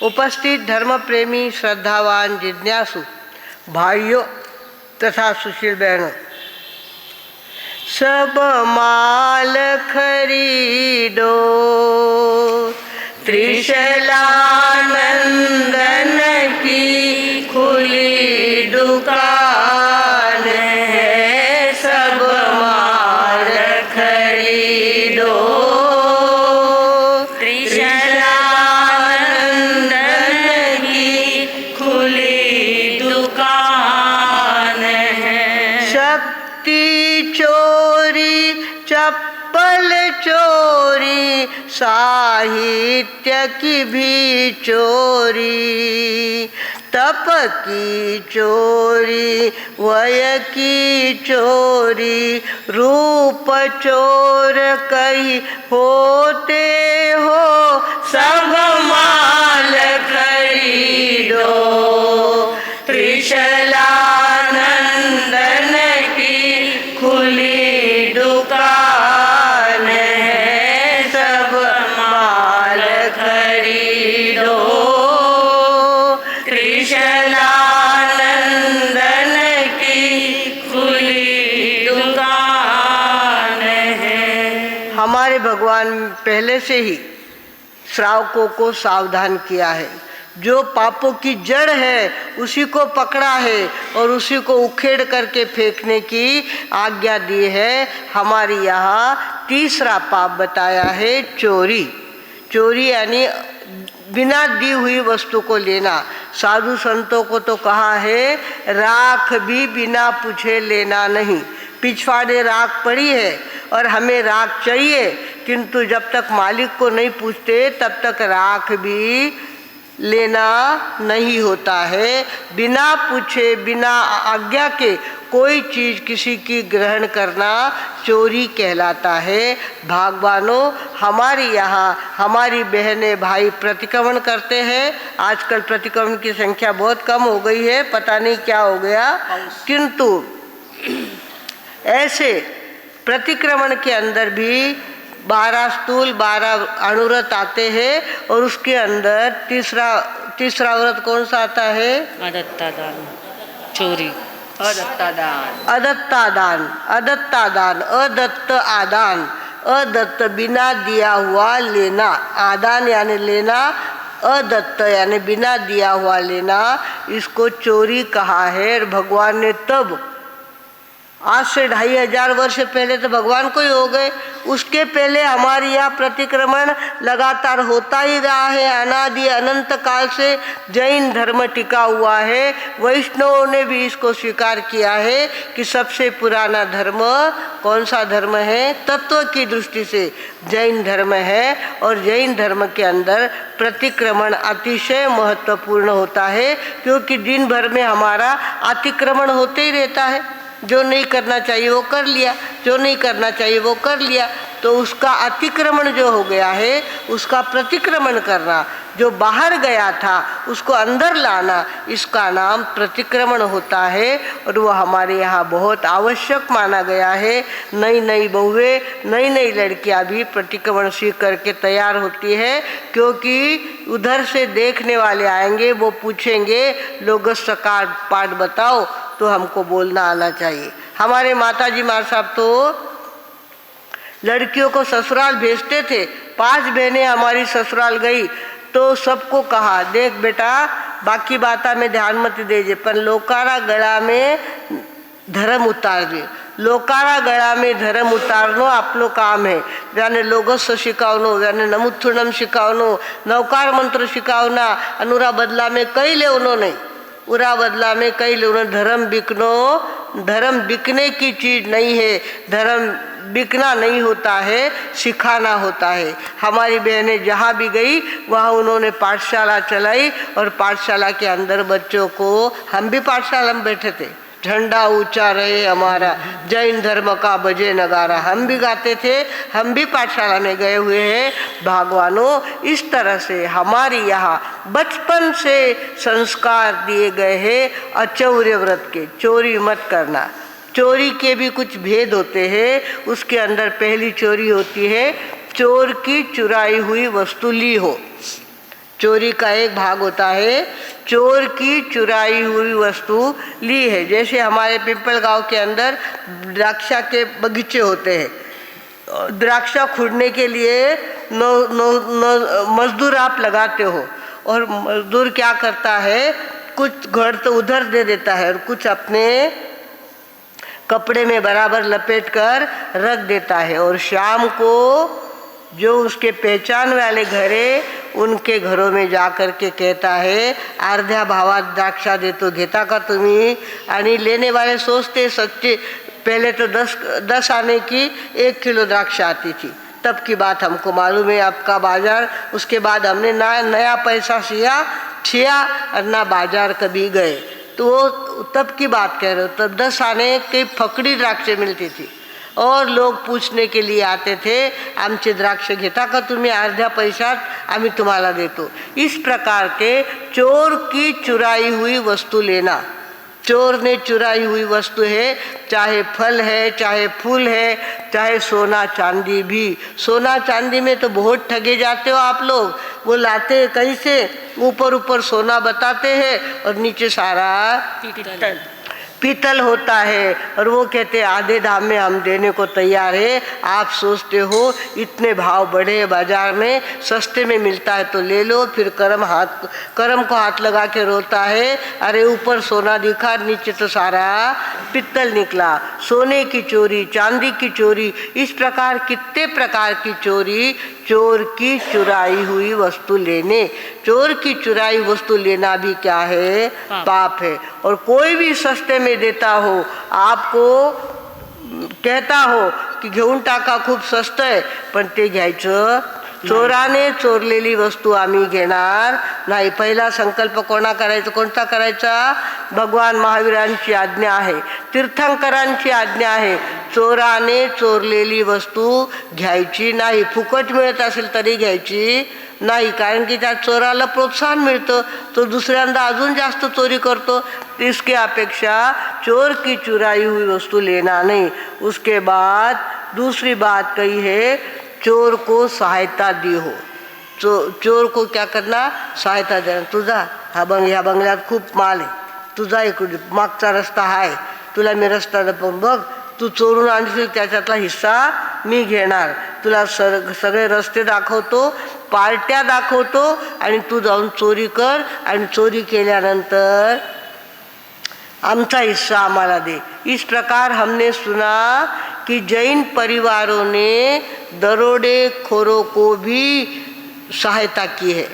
उपस्थित धर्म प्रेमी श्रद्धावान जिज्ञासु भाइयों तथा सुशील बहनों, सब माल खरीदो त्रिशलानंदन की खुली दुकान है। सब माल खरीदो त्रिशलानंदन की खुली दुकान है। शक्ति चोरी चप्पल चोरी साहित्य की भी चोरी, तप की चोरी वय की चोरी, रूप चोर कहीं होते हो। सब माल खरीदो त्रिशलानंदन की खुली दुकान है। सब माल खरीदो त्रिशलानंदन की खुली दुकान है। हमारे भगवान पहले से ही श्रावकों को सावधान किया है। जो पापों की जड़ है उसी को पकड़ा है और उसी को उखेड़ करके फेंकने की आज्ञा दी है। हमारी यहाँ तीसरा पाप बताया है चोरी। चोरी यानी बिना दी हुई वस्तु को लेना। साधु संतों को तो कहा है राख भी बिना पूछे लेना नहीं। पिछवाड़े राख पड़ी है और हमें राख चाहिए, किंतु जब तक मालिक को नहीं पूछते तब तक राख भी लेना नहीं होता है। बिना पूछे बिना आज्ञा के कोई चीज़ किसी की ग्रहण करना चोरी कहलाता है। भागवानों, हमारी यहाँ हमारी बहनें भाई प्रतिक्रमण करते हैं। आजकल प्रतिक्रमण की संख्या बहुत कम हो गई है, पता नहीं क्या हो गया, किंतु ऐसे प्रतिक्रमण के अंदर भी 12 स्थूल 12 अणुव्रत आते हैं और उसके अंदर तीसरा व्रत कौन सा आता है? अदत्तादान, चोरी, अदत्तादान, अदत्तादान, अदत्तादान, अदत्त आदान, अदत्त बिना दिया हुआ लेना। आदान यानी लेना, अदत्त यानी बिना दिया हुआ लेना, इसको चोरी कहा है। भगवान ने तब आज से 2500 वर्ष पहले तो भगवान को ही हो गए, उसके पहले हमारे यहाँ प्रतिक्रमण लगातार होता ही रहा है। अनादि अनंत काल से जैन धर्म टिका हुआ है। वैष्णवों ने भी इसको स्वीकार किया है कि सबसे पुराना धर्म कौन सा धर्म है? तत्व की दृष्टि से जैन धर्म है। और जैन धर्म के अंदर प्रतिक्रमण अतिशय महत्वपूर्ण होता है, क्योंकि दिन भर में हमारा अतिक्रमण होते ही रहता है। जो नहीं करना चाहिए वो कर लिया, जो नहीं करना चाहिए वो कर लिया, तो उसका अतिक्रमण जो हो गया है उसका प्रतिक्रमण करना, जो बाहर गया था उसको अंदर लाना, इसका नाम प्रतिक्रमण होता है। और वो हमारे यहाँ बहुत आवश्यक माना गया है। नई नई बहुएं, नई नई लड़कियाँ भी प्रतिक्रमण सीख करके तैयार होती है, क्योंकि उधर से देखने वाले आएंगे, वो पूछेंगे लोगस सकार पाठ बताओ, तो हमको बोलना आना चाहिए। हमारे माताजी माँ साहब तो लड़कियों को ससुराल भेजते थे। 5 बहनें हमारी ससुराल गई तो सबको कहा, देख बेटा बाकी बाता में ध्यान मत दीजिए, पर लोकारा गला में धर्म उतार दे। लोकारा गळा में धर्म उतारनो आपलो काम है। ज्याने लोगस शिकावनो, ज्याने नमुथुणम शिकावनो, नवकार मंत्र शिकावना, अनुरा बदला में कई लेवनो नहीं, उरा बदला में कई लेवनो। धर्म बिकनो, धर्म बिकने की चीज नहीं है, धर्म बिकना नहीं होता है, सिखाना होता है। हमारी बहनें जहाँ भी गई वहाँ उन्होंने पाठशाला चलाई, और पाठशाला के अंदर बच्चों को, हम भी पाठशाला में बैठे थे, झंडा ऊंचा रहे हमारा, जैन धर्म का बजे नगारा, हम भी गाते थे, हम भी पाठशाला में गए हुए हैं। भगवानों, इस तरह से हमारे यहाँ बचपन से संस्कार दिए गए हैं अचौर्य व्रत के। चोरी मत करना। चोरी के भी कुछ भेद होते हैं। उसके अंदर पहली चोरी होती है चोर की चुराई हुई वस्तु ली हो। चोरी का एक भाग होता है चोर की चुराई हुई वस्तु ली है। जैसे हमारे पिंपल गांव के अंदर द्राक्षा के बगीचे होते हैं, द्राक्षा खुरने के लिए मजदूर आप लगाते हो, और मजदूर क्या करता है, कुछ घर तो उधर दे देता है और कुछ अपने कपड़े में बराबर लपेट कर रख देता है, और शाम को जो उसके पहचान वाले घर है उनके घरों में जा कर के कहता है अर्ध्या भावात द्राक्षा देतो, घेता का तुम्ही? आणि लेने वाले सोचते सच्चे, पहले तो 10 आने की 1 किलो द्राक्षा आती थी, तब की बात हमको मालूम है आपका बाजार। उसके बाद हमने नया पैसा छिया और ना बाजार कभी गए, तो वो तब की बात कह रहे हो। तब 10 आने की फकड़ी द्राक्षे मिलती थी और लोग पूछने के लिए आते थे आमचे द्राक्ष घेता का तुम्ही? अर्ध्या पैशात आम्ही तुम्हाला देतो। इस प्रकार के चोर की चुराई हुई वस्तु लेना, चोर ने चुराई हुई वस्तु है, चाहे फल है, चाहे फूल है, चाहे सोना चांदी भी। सोना चांदी में तो बहुत ठगे जाते हो आप लोग। वो लाते हैं कहीं से, ऊपर सोना बताते हैं और नीचे सारा पीतल होता है, और वो कहते हैं आधे दाम में हम देने को तैयार है। आप सोचते हो इतने भाव बढ़े बाजार में, सस्ते में मिलता है तो ले लो, फिर कर्म को हाथ लगा के रोता है अरे ऊपर सोना दिखा नीचे तो सारा पीतल निकला। सोने की चोरी, चांदी की चोरी, इस प्रकार कितने प्रकार की चोरी, चोर की चुराई हुई वस्तु लेने। चोर की चुराई वस्तु लेना भी क्या है? पाप है। और कोई भी सस्ते में देता हो, आपको कहता हो की घेऊन टाका खूप स्वस्त आहे, पण ते घ्यायचं चोराने चोरलेली वस्तू आम्ही घेणार नाही। पहिला संकल्प कोणता करायचा? भगवान महावीरांची आज्ञा आहे, तीर्थंकरांची आज्ञा आहे, चोराने चोरलेली वस्तू घ्यायची नाही। फुकट मिळत असेल तरी घ्यायची नाही, कारण की त्या चोराला प्रोत्साहन मिळतं, तो दुसऱ्यांदा अजून जास्त चोरी करतो। इसके अपेक्षा चोर की चुराई हुई वस्तु लेना नहीं। उसके बाद दूसरी बात कही है, चोर को सहायता दी हो। चोर को क्या करना? सहायता देना। तुझा ह्या बंगल्यात खूप माल आहे, तुझा इकडे मागचा रस्ता आहे, तुला मी रस्ता दाखवून बघ, तू चोरून आणशील त्याच्यातला हिस्सा मी घेणार, तुला सगळे रस्ते दाखवतो, पार्ट्या दाखवतो, आणि तू जाऊन चोरी कर, आणि चोरी केल्यानंतर आमचा हिस्सा हमारा दे। इस प्रकार हमने सुना कि जैन परिवारों ने दरोडेखोरों को भी सहायता की है।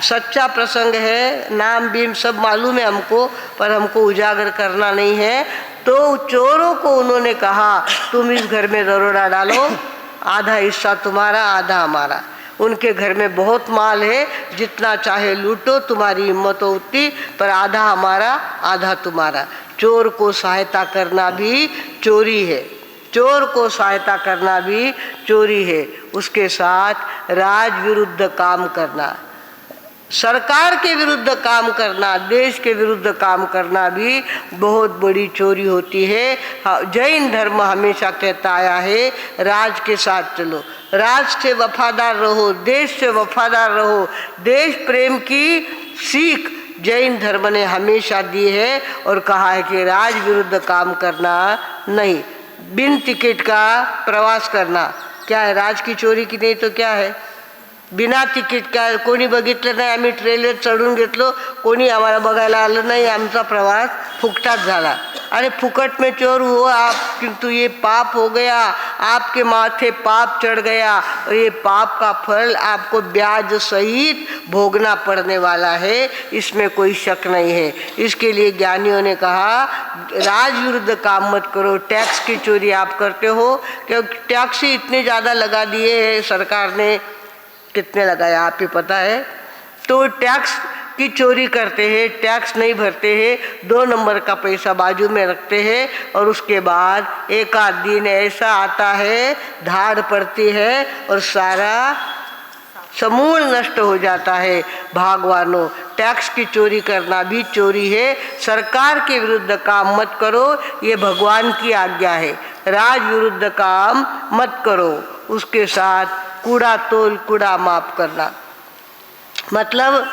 सच्चा प्रसंग है, नाम बीम सब मालूम है हमको, पर हमको उजागर करना नहीं है। तो चोरों को उन्होंने कहा तुम इस घर में दरोड़ा डालो, आधा हिस्सा तुम्हारा आधा हमारा। उनके घर में बहुत माल है, जितना चाहे लूटो, तुम्हारी हिम्मत हो उतनी, पर आधा हमारा आधा तुम्हारा। चोर को सहायता करना भी चोरी है, चोर को सहायता करना भी चोरी है। उसके साथ राज विरुद्ध काम करना, सरकार के विरुद्ध काम करना, देश के विरुद्ध काम करना भी बहुत बड़ी चोरी होती है। जैन धर्म हमेशा कहता आया है राज के साथ चलो, राज से वफादार रहो, देश से वफादार रहो। देश प्रेम की सीख जैन धर्म ने हमेशा दी है और कहा है कि राज विरुद्ध काम करना नहीं। बिन टिकट का प्रवास करना क्या है? राज की चोरी की नहीं तो क्या है? बिना तिकीट काय, कोणी बघितलं नाही, आम्ही ट्रेनवर चढून घेतलो, कोणी आम्हाला बघायला आलं नाही, आमचा प्रवास फुकटात झाला। अरे फुकट में चोर हुआ आप, किंतु ये पाप हो गया, आपके माथे पाप चढ़ गया, और ये पाप का फल आपको ब्याज सहित भोगना पड़ने वाला है, इसमें कोई शक नहीं है। इसके लिए ज्ञानियों ने कहा राज विरुद्ध काम मत करो। टैक्स की चोरी आप करते हो, क्योंकि टैक्स ही इतने ज़्यादा लगा दिए हैं सरकार ने, कितने लगाया आप ही पता है। तो टैक्स की चोरी करते हैं, टैक्स नहीं भरते हैं, 2 नंबर का पैसा बाजू में रखते हैं, और उसके बाद एक आध दिन ऐसा आता है, धाड़ पड़ती है और सारा समूल नष्ट हो जाता है। भागवानों, टैक्स की चोरी करना भी चोरी है। सरकार के विरुद्ध काम मत करो, ये भगवान की आज्ञा है। राज विरुद्ध काम मत करो। उसके साथ कूड़ा तोल कूड़ा माफ करना। मतलब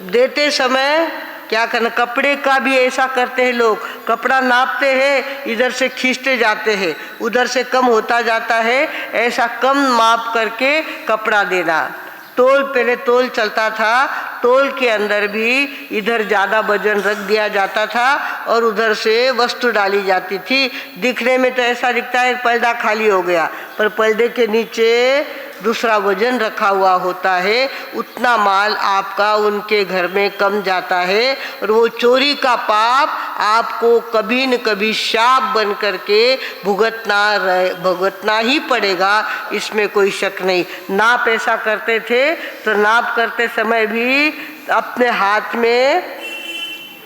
देते समय क्या करना, कपड़े का भी ऐसा करते हैं लोग, कपड़ा नापते हैं, इधर से खींचते जाते हैं, उधर से कम होता जाता है, ऐसा कम माप करके कपड़ा देना। तोल, पहले तोल चलता था, तोल के अंदर भी इधर ज़्यादा वजन रख दिया जाता था और उधर से वस्तु डाली जाती थी। दिखने में तो ऐसा दिखता है पर्दा खाली हो गया, पर पर्दे के नीचे दूसरा वजन रखा हुआ होता है। उतना माल आपका उनके घर में कम जाता है और वो चोरी का पाप आपको कभी न कभी शाप बन करके भुगतना ही पड़ेगा, इसमें कोई शक नहीं। नाप ऐसा करते थे तो नाप करते समय भी अपने हाथ में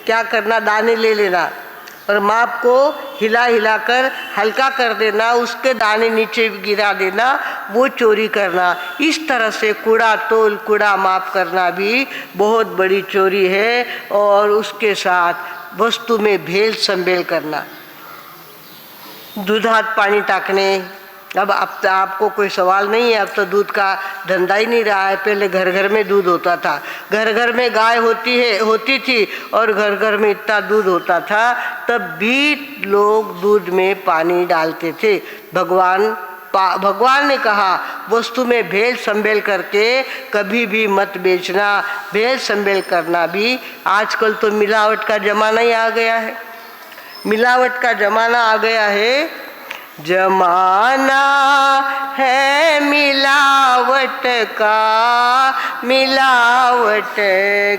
क्या करना, दाने ले लेना और माप को हिला हिला कर हल्का कर देना, उसके दाने नीचे गिरा देना, वो चोरी करना। इस तरह से कूड़ा तोल, कूड़ा माप करना भी बहुत बड़ी चोरी है। और उसके साथ वस्तु में भेल संभेल करना, दूधात पानी टाकने। अब आपको कोई सवाल नहीं है, अब तो दूध का धंधा ही नहीं रहा है। पहले घर घर में दूध होता था, घर घर में गाय होती थी और घर घर में इतना दूध होता था, तब भी लोग दूध में पानी डालते थे। भगवान ने कहा वस्तु में भेल संभेल करके कभी भी मत बेचना। भेल संभेल करना भी, आजकल तो मिलावट का ज़माना ही आ गया है, मिलावट का ज़माना आ गया है। जमाना है मिलावट का, मिलावट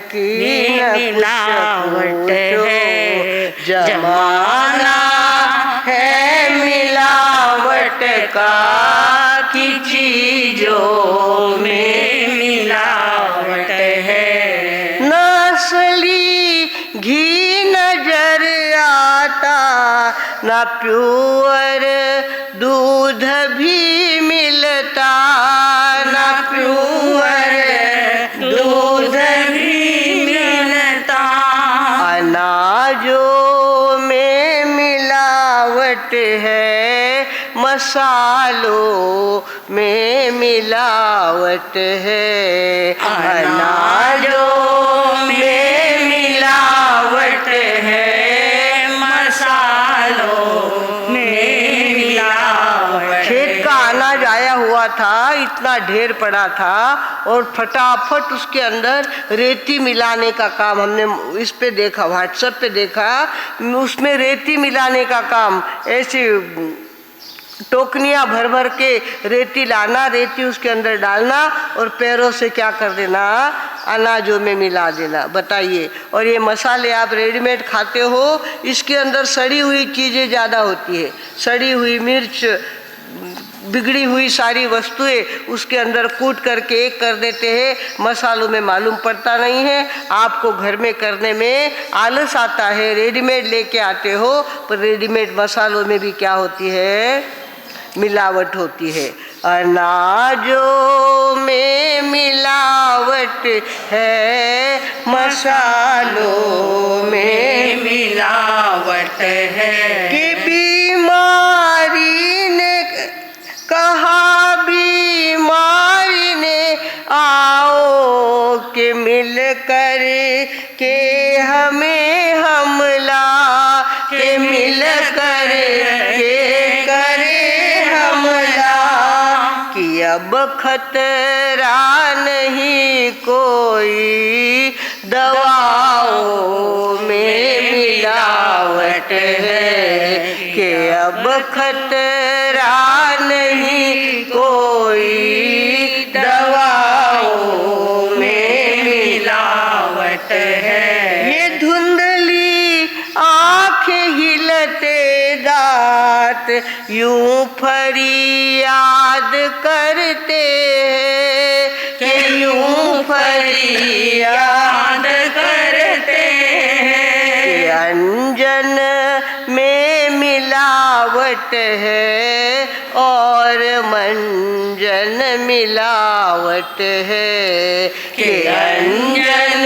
की मिलावट है। जमाना है मिलावट का, की चीजों में मिलावट है। नस्ली घी नजर आता, ना प्योर दूध भी मिलता, ना प्योर दूध भी मिलता। अनाजों में मिलावट है, मसालों में मिलावट है। अनाजों में मिलावट है, खेत का अनाज आया हुआ था, इतना ढेर पड़ा था और फटाफट उसके अंदर रेती मिलाने का काम हमने इस पे देखा, व्हाट्सएप पे देखा, उसमें रेती मिलाने का काम, ऐसी टोकनियाँ भर भर के रेती लाना, रेती उसके अंदर डालना और पैरों से क्या कर देना, अनाजों में मिला देना। बताइए। और ये मसाले आप रेडीमेड खाते हो, इसके अंदर सड़ी हुई चीज़ें ज़्यादा होती है, सड़ी हुई मिर्च, बिगड़ी हुई सारी वस्तुएं उसके अंदर कूट करके एक कर देते हैं। मसालों में मालूम पड़ता नहीं है, आपको घर में करने में आलस आता है, रेडीमेड लेके आते हो, पर रेडीमेड मसालों में भी क्या होती है, मिलावट होती है। अनाजों में मिलावट है, मसालों में मिलावट है। कि बीमारी ने कहा, बीमारी ने आओ कि मिल कर के हमें हमला, के मिल कर के करे हमला। कि अब खतरा नहीं कोई, दवाओं में मिलावट है। कि अब खतरा नहीं कोई, दवाओं में मिलावट है। ये धुंधली आँखें हिलते दांत यूं फरियाद करते हैं, कि यूं फरियाद करते हैं। कि अंजन में मिलावट है और मंजन मिलावट है। कि अंजन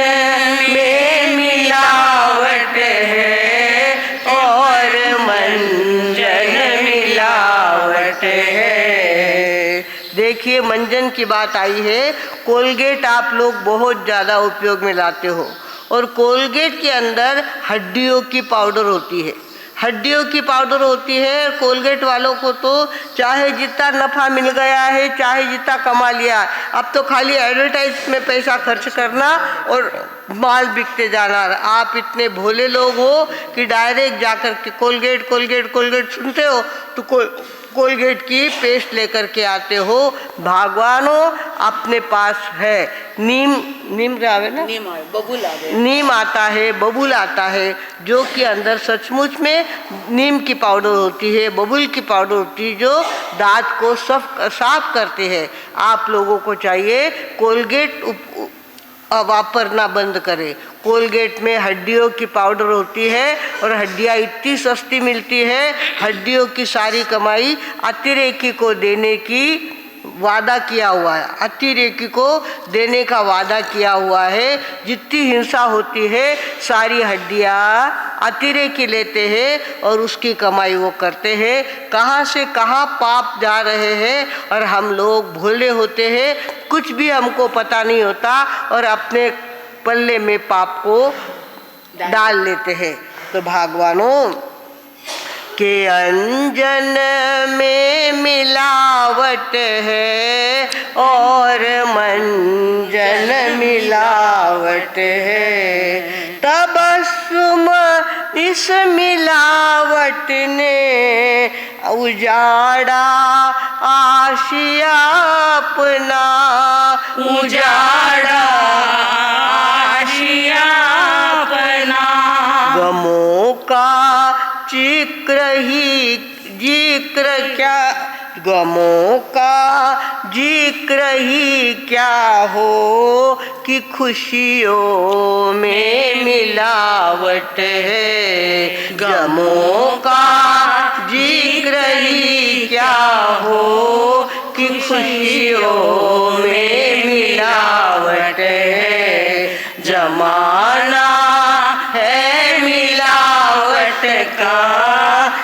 में मिलावट है और मंजन मिलावट है। देखिए मंजन की बात आई है, कोलगेट आप लोग बहुत ज़्यादा उपयोग में लाते हो और कोलगेट के अंदर हड्डियों की पाउडर होती है, हड्डियों की पाउडर होती है। कोलगेट वालों को तो चाहे जितना नफ़ा मिल गया है, चाहे जितना कमा लिया, अब तो खाली एडवर्टाइज में पैसा खर्च करना और माल बिकते जाना। आप इतने भोले लोग हो कि डायरेक्ट जाकर के कोलगेट कोलगेट कोलगेट सुनते हो तो कोलगेट की पेस्ट लेकर के आते हो। भगवानों अपने पास है नीम आवे ना, नीम आता है, बबूल आता है, जो कि अंदर सचमुच में नीम की पाउडर होती है, बबूल की पाउडर होती है, जो दांत को साफ करते हैं। आप लोगों को चाहिए कोलगेट वापरना बंद करें। कोलगेट में हड्डियों की पाउडर होती है और हड्डियाँ इतनी सस्ती मिलती है, हड्डियों की सारी कमाई अतिरेकी को देने की वादा किया हुआ है, अतिरेकी को देने का वादा किया हुआ है। जितनी हिंसा होती है सारी हड्डियाँ अतिरेकी लेते हैं और उसकी कमाई वो करते हैं। कहाँ से कहाँ पाप जा रहे हैं और हम लोग भोले होते हैं, कुछ भी हमको पता नहीं होता और अपने पल्ले में पाप को डाल लेते हैं। तो भगवानों के अंजन में मिलावट है और मंजन मिलावट है, तबस्सुम इस मिलावट ने उजाड़ा आशिया अपना, उजाड़ा आशिया अपना। गमों का जिक्र क्या, गमों का जिक्र ही क्या हो कि खुशियों में मिलावट है। गमों का जिक्र ही क्या हो कि खुशियों में मिलावट है। जमाना है मिलावट का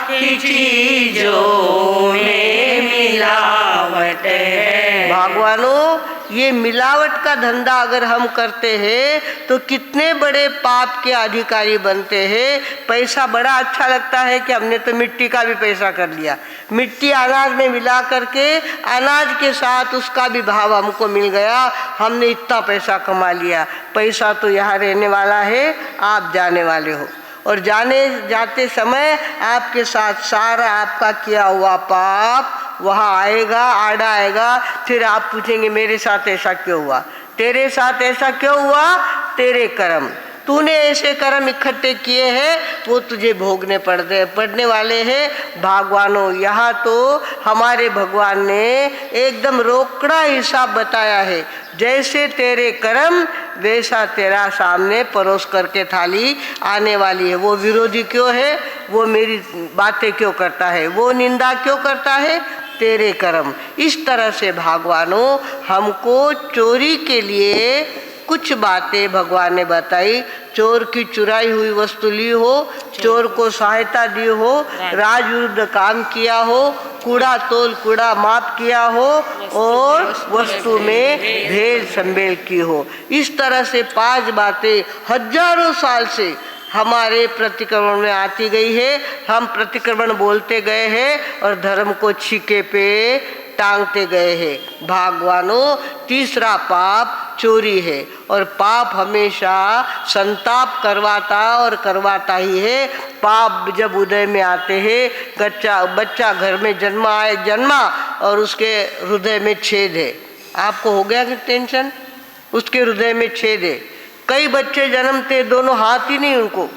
कि चीजों में मिलावट है। भगवानों ये मिलावट का धंधा अगर हम करते हैं तो कितने बड़े पाप के अधिकारी बनते हैं। पैसा बड़ा अच्छा लगता है कि हमने तो मिट्टी का भी पैसा कर लिया, मिट्टी अनाज में मिला करके अनाज के साथ उसका भी भाव हमको मिल गया, हमने इतना पैसा कमा लिया। पैसा तो यहाँ रहने वाला है, आप जाने वाले हो और जाने जाते समय आपके साथ सारा आपका किया हुआ पाप वहाँ आएगा, आड़ा आएगा। फिर आप पूछेंगे मेरे साथ ऐसा क्यों हुआ, तेरे साथ ऐसा क्यों हुआ, तेरे कर्म, तूने ऐसे कर्म इकट्ठे किए हैं, वो तुझे भोगने पड़ने वाले हैं। भगवानों यहाँ तो हमारे भगवान ने एकदम रोकड़ा हिसाब बताया है, जैसे तेरे कर्म वैसा तेरा सामने परोस करके थाली आने वाली है। वो विरोधी क्यों है, वो मेरी बातें क्यों करता है, वो निंदा क्यों करता है, तेरे कर्म। इस तरह से भगवानों हमको चोरी के लिए कुछ बातें भगवान ने बताई। चोर की चुराई हुई वस्तु ली हो, चोर को सहायता दी हो, राजविरुद्ध काम किया हो, कूड़ा तोल कूड़ा माप किया हो और वस्तु में भेद संभेल की हो। इस तरह से 5 बातें हजारों साल से हमारे प्रतिक्रमण में आती गई है। हम प्रतिक्रमण बोलते गए हैं और धर्म को छीके पे टांगते गए हैं। भगवानों तीसरा पाप चोरी है और पाप हमेशा संताप करवाता और करवाता ही है। पाप जब उदय में आते हैं, बच्चा घर में जन्मा और उसके हृदय में छेद है। आपको हो गया कि टेंशन, उसके हृदय में छेद है। कई बच्चे जन्मते दोनों हाथ ही नहीं उनको,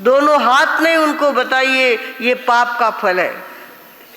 दोनों हाथ नहीं उनको, बताइए ये पाप का फल है।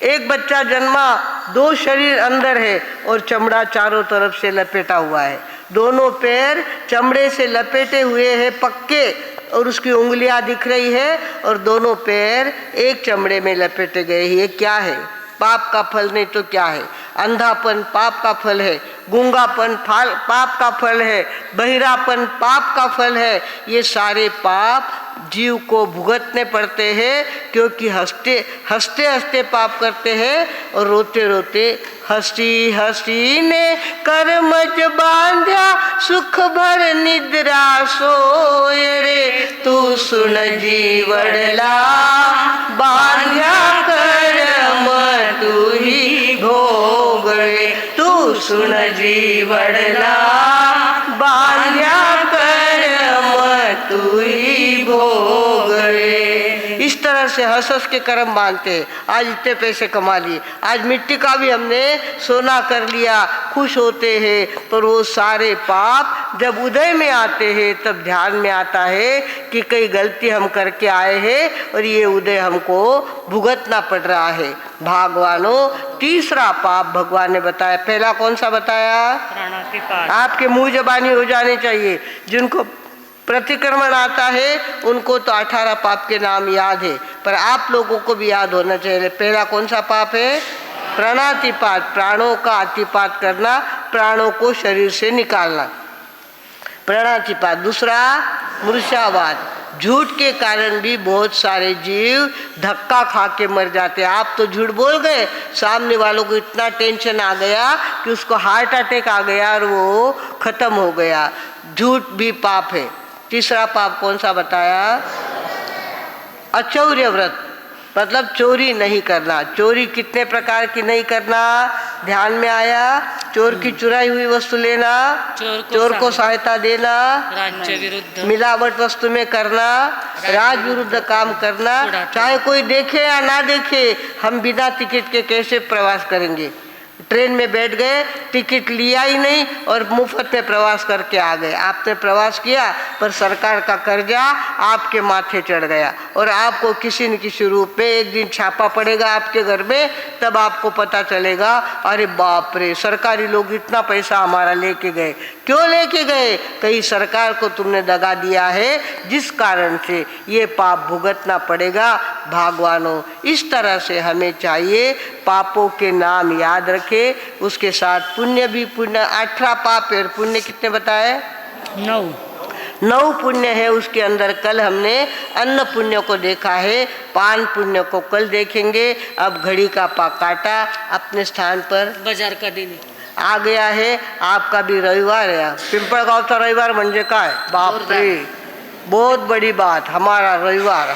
एक बच्चा जन्मा, 2 शरीर अंदर है और चमड़ा चारों तरफ से लपेटा हुआ है, दोनों पैर चमड़े से लपेटे हुए हैं पक्के और उसकी उंगलियां दिख रही है और दोनों पैर एक चमड़े में लपेटे गए। ये क्या है, पाप का फल नहीं तो क्या है। अंधापन पाप का फल है, गूंगापन पाप का फल है, बहिरापन पाप का फल है। ये सारे पाप जीव को भुगतने पड़ते हैं, क्योंकि हंसते हंसते हंसते पाप करते हैं और रोते रोते हसी हसी ने कर्मज बांध्या सुख भर निद्रा सोय रे तू सुन जीवड़ला बांध्या कर्म तू ही भोग रे तू सुन जीवड़ला बांध्या कर्म तू ही भोग रे। इस तरह से हंस हंस के कर्म बांधते हैं। आज इतने पैसे कमा लिए, आज मिट्टी का भी हमने सोना कर लिया, खुश होते हैं, पर वो सारे पाप जब उदय में आते हैं तब ध्यान में आता है कि कई गलती हम करके आए हैं और ये उदय हमको भुगतना पड़ रहा है। भगवानों, तीसरा पाप भगवान ने बताया। पहला कौन सा बताया? प्राणातिपात। आपके मुंह जबानी हो जाने चाहिए। जिनको प्रतिक्रमण आता है उनको तो 18 पाप के नाम याद है, पर आप लोगों को भी याद होना चाहिए। पहला कौन सा पाप है? प्राणातिपात, प्राणों का अतिपात करना, प्राणों को शरीर से निकालना, प्राणातिपात। दूसरा मूर्छावाद, झूठ के कारण भी बहुत सारे जीव धक्का खा के मर जाते हैं। आप तो झूठ बोल गए, सामने वालों को इतना टेंशन आ गया कि उसको हार्ट अटैक आ गया और वो खत्म हो गया। झूठ भी पाप है। तीसरा पाप कौन सा बताया? अचौर्य व्रत, मतलब चोरी नहीं करना। चोरी कितने प्रकार की नहीं करना ध्यान में आया? चोर की चुराई हुई वस्तु लेना, चोर को सहायता देना, राज्य विरुद्ध, मिलावट वस्तु में करना, राज विरुद्ध काम करना। चाहे कोई देखे या ना देखे, हम बिना टिकट के कैसे प्रवास करेंगे? ट्रेन में बैठ गए, टिकट लिया ही नहीं और मुफ्त में प्रवास करके आ गए। आपने प्रवास किया पर सरकार का कर्जा आपके माथे चढ़ गया और आपको किसी न किसी रूप में एक दिन छापा पड़ेगा आपके घर में, तब आपको पता चलेगा अरे बाप रे, सरकारी लोग इतना पैसा हमारा लेके गए। क्यों लेके गए? कहीं सरकार को तुमने दगा दिया है, जिस कारण से ये पाप भुगतना पड़ेगा। भगवानों, इस तरह से हमें चाहिए पापों के नाम याद रखे, उसके साथ पुण्य भी। पुण्य 18 पाप है, पुण्य कितने बताए? 9 पुण्य है उसके अंदर। कल हमने अन्न पुण्य को देखा है, पान पुण्य को कल देखेंगे। अब घड़ी का काटा अपने स्थान पर, बाजार का दिन आ गया है। आपका भी रविवार है। पिंपळगावचा रविवार म्हणजे काय? बाप रे, बहुत बड़ी बात। हमारा रविवार,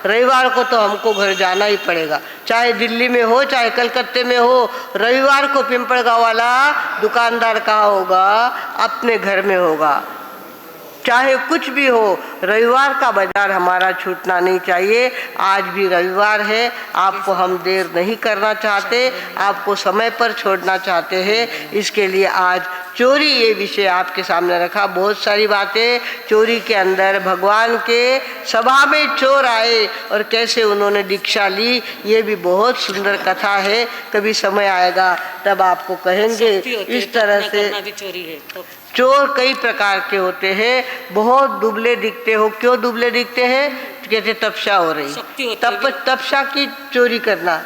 रविवार को तो हमको घर जाना ही पड़ेगा, चाहे दिल्ली में हो चाहे कलकत्ते में हो। रविवार को पिंपळगाव वाला दुकानदार कहाँ होगा? अपने घर में होगा। चाहे कुछ भी हो, रविवार का बाजार हमारा छूटना नहीं चाहिए। आज भी रविवार है, आपको हम देर नहीं करना चाहते, आपको समय पर छोड़ना चाहते हैं। इसके लिए आज चोरी ये विषय आपके सामने रखा। बहुत सारी बातें चोरी के अंदर, भगवान के सभा में चोर आए और कैसे उन्होंने दीक्षा ली, ये भी बहुत सुंदर कथा है। कभी समय आएगा तब आपको कहेंगे। इस तरह से चोरी है तो चोर कई प्रकार के होते हैं। बहुत दुबले दिखते हो, क्यों दुबले दिखते हैं? कहते तपस्या हो रही, तपस्या की चोरी करना।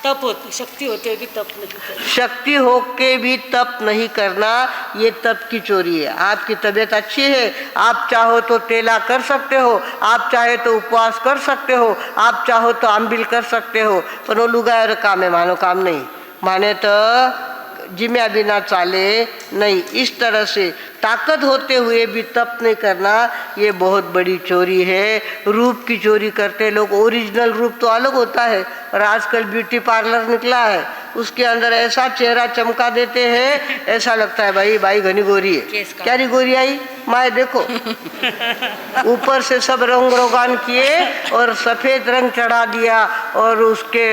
तप होती, शक्ति होते भी तप नहीं करना, शक्ति होके भी तप नहीं करना, ये तप की चोरी है। आपकी तबीयत अच्छी है, आप चाहो तो तेला कर सकते हो, आप चाहे तो उपवास कर सकते हो, आप चाहो तो आंबिल कर सकते हो, पर वो लुगायर काम है, मानो काम नहीं। माने तो जिम्या बिना चाले नहीं। इस तरह से ताकत होते हुए भी तप नहीं करना, ये बहुत बड़ी चोरी है। रूप की चोरी करते लोग। ओरिजिनल रूप तो अलग होता है, और आजकल ब्यूटी पार्लर निकला है, उसके अंदर ऐसा चेहरा चमका देते हैं, ऐसा लगता है भाई घनी गोरी है। क्या री गोरी आई माए, देखो ऊपर से सब रंग रोगान किए और सफ़ेद रंग चढ़ा दिया और उसके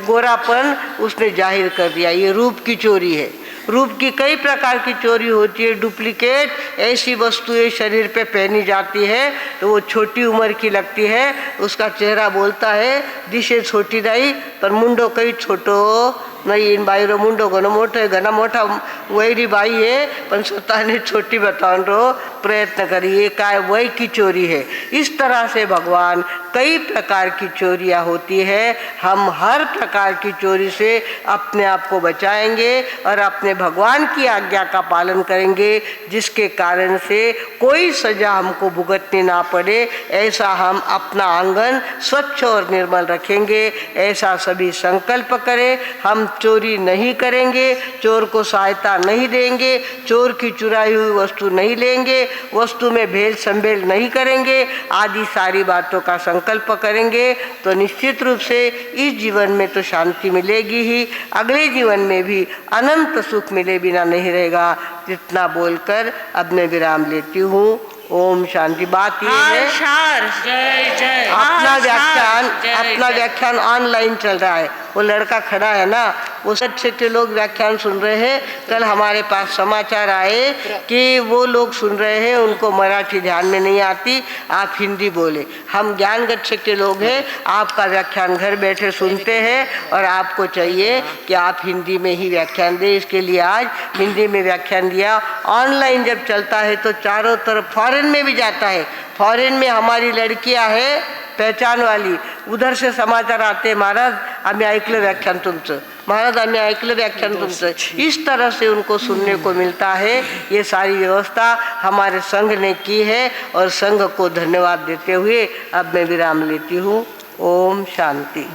गोरापन उसने जाहिर कर दिया। ये रूप की चोरी है। रूप की कई प्रकार की चोरी होती है। डुप्लीकेट ऐसी वस्तुएं शरीर पे पहनी जाती है तो वो छोटी उम्र की लगती है, उसका चेहरा बोलता है दिशे छोटी दाई पर मुंडो कई छोटो नाही इन बाईरो मुंडो घना मोठा वैरी बाई है पण स्वतःने छोटी बताऊन रो प्रयत्न करिए काय वही की चोरी है। इस तरह से भगवान कई प्रकार की चोरियां होती है। हम हर प्रकार की चोरी से अपने आप को बचाएंगे और अपने भगवान की आज्ञा का पालन करेंगे, जिसके कारण से कोई सजा हमको भुगतनी ना पड़े। ऐसा हम अपना आंगन स्वच्छ और निर्मल रखेंगे, ऐसा सभी संकल्प करें। हम चोरी नहीं करेंगे, चोर को सहायता नहीं देंगे, चोर की चुराई हुई वस्तु नहीं लेंगे, वस्तु में भेद संभेद नहीं करेंगे, आदि सारी बातों का संकल्प करेंगे तो निश्चित रूप से इस जीवन में तो शांति मिलेगी ही, अगले जीवन में भी अनंत सुख मिले बिना नहीं रहेगा। जितना बोलकर अब मैं विराम लेती हूँ। ओम शांति। बात ये है जय जय अपना व्याख्यान ऑनलाइन चल रहा है। वो लड़का खड़ा है ना, वो अच्छे लोग व्याख्यान सुन रहे हैं। कल हमारे पास समाचार आए कि वो लोग सुन रहे हैं, उनको मराठी ध्यान में नहीं आती, आप हिंदी बोले। हम ज्ञान गच्छे के लोग हैं, आपका व्याख्यान घर बैठे सुनते हैं और आपको चाहिए कि आप हिंदी में ही व्याख्यान दें। इसके लिए आज हिंदी में व्याख्यान दिया। ऑनलाइन जब चलता है तो चारों तरफ फॉरेन में भी जाता है। फॉरेन में हमारी लड़कियां हैं पहचान वाली, उधर से समाचार आते, महाराज आम्ही ऐकलं व्याख्यान तुमचं, महाराज आम्ही ऐकलं व्याख्यान तुमचं। इस तरह से उनको सुनने को मिलता है। ये सारी व्यवस्था हमारे संघ ने की है और संघ को धन्यवाद देते हुए अब मैं विराम लेती हूँ। ओम शांति।